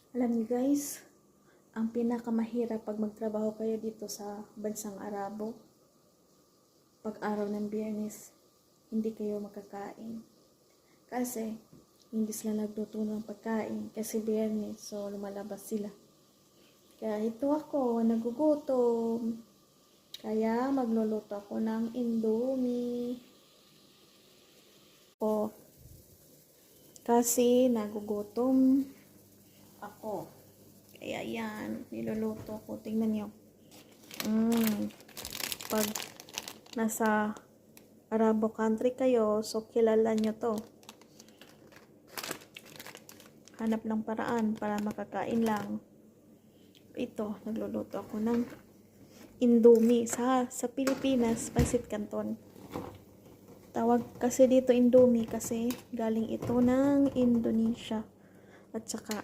Alam niyo guys, ang pinakamahirap pag magtrabaho kayo dito sa bansang Arabo, pag araw ng Biyernes, hindi kayo makakain. Kasi, hindi sila nagluto ng pagkain kasi Biyernes, so lumalabas sila. Kaya ito ako, nagugutom. Kaya magluluto ako ng Indomie. Kasi nagugutom ako. Kaya yan, niluluto ko. Tingnan nyo. Pag nasa Arabo country kayo, so kilala nyo to. Hanap lang paraan para makakain lang. Ito, nagluluto ako ng Indomie. Sa Pilipinas, Pansit Canton. Tawag kasi dito Indomie kasi galing ito ng Indonesia. At saka